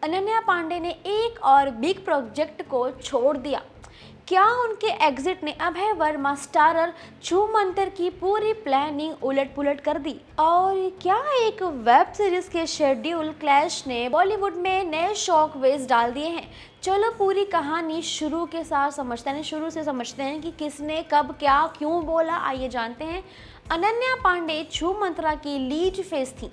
अनन्या पांडे ने एक और बिग प्रोजेक्ट को छोड़ दिया। क्या उनके एग्जिट ने अभय वर्मा स्टारर छूमंतर की पूरी प्लानिंग उलट-पुलट कर दी? और क्या एक वेब सीरीज के शेड्यूल क्लैश ने बॉलीवुड में नए शॉक वेव्स डाल दिए हैं? चलो पूरी कहानी शुरू के साथ समझते हैं, शुरू से समझते हैं कि किसने कब क्या क्यों बोला। आइए जानते हैं। अनन्या पांडे छूमंतरा की लीड फेस थी,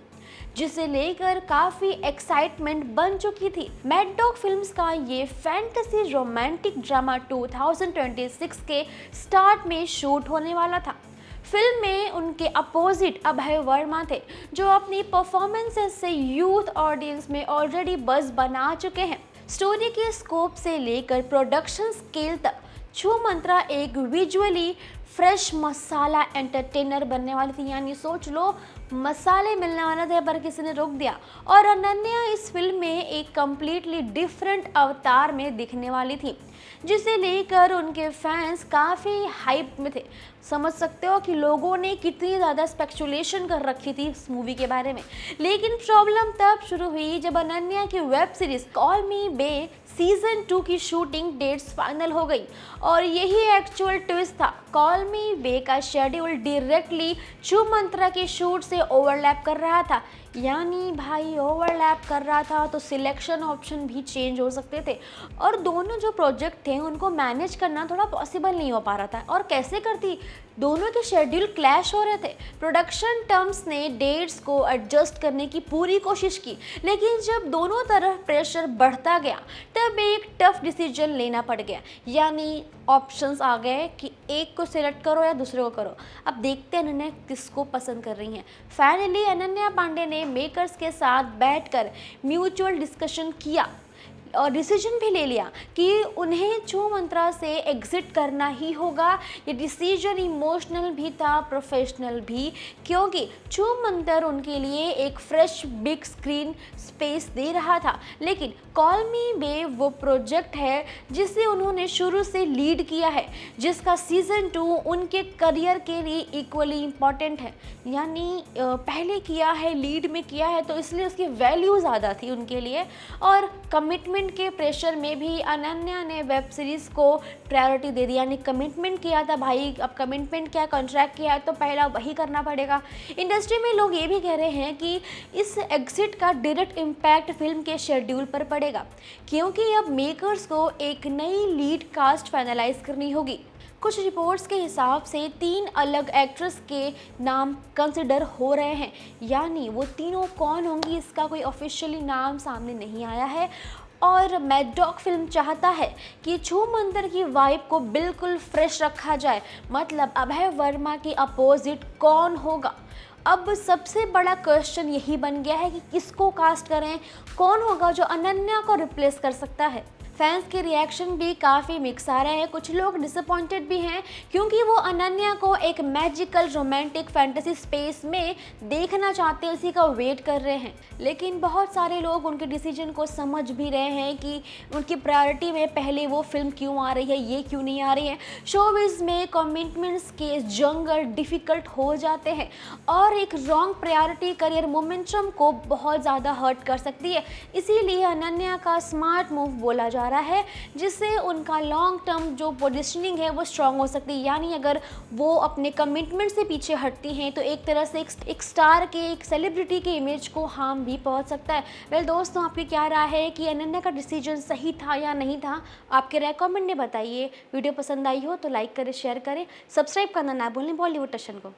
जिसे लेकर काफी एक्साइटमेंट बन चुकी थी। मैड डॉग फिल्म्स का ये फैंटेसी रोमांटिक ड्रामा 2026 के स्टार्ट में शूट होने वाला था। फिल्म में उनके अपोजिट अभय वर्मा थे, जो अपनी परफॉर्मेंसेस से यूथ ऑडियंस में ऑलरेडी बज़ बना चुके हैं। स्टोरी के स्कोप से लेकर प्रोडक्शन स्केल तक छूमंतरा एक विजुअली फ्रेश मसाला एंटरटेनर बनने वाली थी। यानी सोच लो, मसाले मिलने वाले थे पर किसी ने रोक दिया। और अनन्या इस फिल्म में एक कम्प्लीटली डिफरेंट अवतार में दिखने वाली थी, जिसे लेकर उनके फैंस काफ़ी हाइप में थे। समझ सकते हो कि लोगों ने कितनी ज़्यादा स्पेकुलेशन कर रखी थी इस मूवी के बारे में। लेकिन प्रॉब्लम तब शुरू हुई जब अनन्या की वेब सीरीज कॉल मी बे सीजन 2 की शूटिंग डेट्स फाइनल हो गई। और यही एक्चुअल ट्विस्ट था। कॉल मी बे का शेड्यूल डायरेक्टली छूमंतरा के शूट से ओवरलैप कर रहा था। यानी भाई ओवरलैप कर रहा था तो सिलेक्शन ऑप्शन भी चेंज हो सकते थे, और दोनों जो प्रोजेक्ट थे उनको मैनेज करना थोड़ा पॉसिबल नहीं हो पा रहा था। और कैसे करती, दोनों के शेड्यूल क्लैश हो रहे थे। प्रोडक्शन टर्म्स ने डेट्स को एडजस्ट करने की पूरी कोशिश की, लेकिन जब दोनों तरफ प्रेशर बढ़ता गया तब एक टफ डिसीजन लेना पड़ गया। यानी ऑप्शंस आ गए कि एक को सिलेक्ट करो या दूसरे को करो। अब देखते हैं अनन्या किसको पसंद कर रही हैं। फाइनली अनन्या पांडे ने मेकर्स के साथ बैठकर म्यूचुअल डिस्कशन किया और डिसीजन भी ले लिया कि उन्हें छूमंतरा से एग्जिट करना ही होगा। ये डिसीजन इमोशनल भी था, प्रोफेशनल भी, क्योंकि छूमंतर उनके लिए एक फ्रेश बिग स्क्रीन स्पेस दे रहा था। लेकिन कॉल मी बे वो प्रोजेक्ट है जिसे उन्होंने शुरू से लीड किया है, जिसका सीज़न 2 उनके करियर के लिए इक्वली इम्पॉर्टेंट है। यानी पहले किया है, लीड में किया है, तो इसलिए उसकी वैल्यू ज़्यादा थी उनके लिए। और कमिटमेंट के प्रेशर में भी अनन्या ने वेब सीरीज़ को प्रायोरिटी दे दी। यानी कमिटमेंट किया था भाई, अब कमिटमेंट क्या, कॉन्ट्रैक्ट किया है तो पहला वही करना पड़ेगा। इंडस्ट्री में लोग ये भी कह रहे हैं कि इस एग्जिट का डायरेक्ट इम्पैक्ट फिल्म के शेड्यूल पर पड़ेगा, क्योंकि अब मेकर्स को एक नई लीड कास्ट फाइनलाइज करनी होगी। कुछ रिपोर्ट्स के हिसाब से 3 अलग एक्ट्रेस के नाम कंसिडर हो रहे हैं। यानी वो तीनों कौन होंगी, इसका कोई ऑफिशियली नाम सामने नहीं आया है। और मैड डॉग फिल्म चाहता है कि छूमंतर की वाइब को बिल्कुल फ्रेश रखा जाए। मतलब अभय वर्मा की अपोजिट कौन होगा? अब सबसे बड़ा क्वेश्चन यही बन गया है कि किसको कास्ट करें, कौन होगा जो अनन्या को रिप्लेस कर सकता है। फैंस के रिएक्शन भी काफ़ी मिक्स आ रहे हैं। कुछ लोग डिसअपॉइंटेड भी हैं, क्योंकि वो अनन्या को एक मैजिकल रोमांटिक फैंटेसी स्पेस में देखना चाहते हैं, इसी का वेट कर रहे हैं। लेकिन बहुत सारे लोग उनके डिसीजन को समझ भी रहे हैं कि उनकी प्रायोरिटी में पहले वो फिल्म क्यों आ रही है, ये क्यों नहीं आ रही है। शोबिज़ में कमिटमेंट्स के जंगल डिफ़िकल्ट हो जाते हैं, और एक रॉन्ग प्रायोरिटी करियर मोमेंटम को बहुत ज़्यादा हर्ट कर सकती है। इसीलिए अनन्या का स्मार्ट मूव बोला जा रहा है, जिससे उनका लॉन्ग टर्म जो पोजीशनिंग है वो स्ट्रांग हो सकती है। यानी अगर वो अपने कमिटमेंट से पीछे हटती हैं तो एक तरह से एक स्टार के, एक सेलिब्रिटी के इमेज को हार्म भी पहुंच सकता है। वेल दोस्तों, आपकी क्या राय है कि अनन्या का डिसीजन सही था या नहीं था? आपके राय कमेंट में बताइए। वीडियो पसंद आई हो तो लाइक करें, शेयर करें, सब्सक्राइब करना ना भूलें बॉलीवुड टशन को।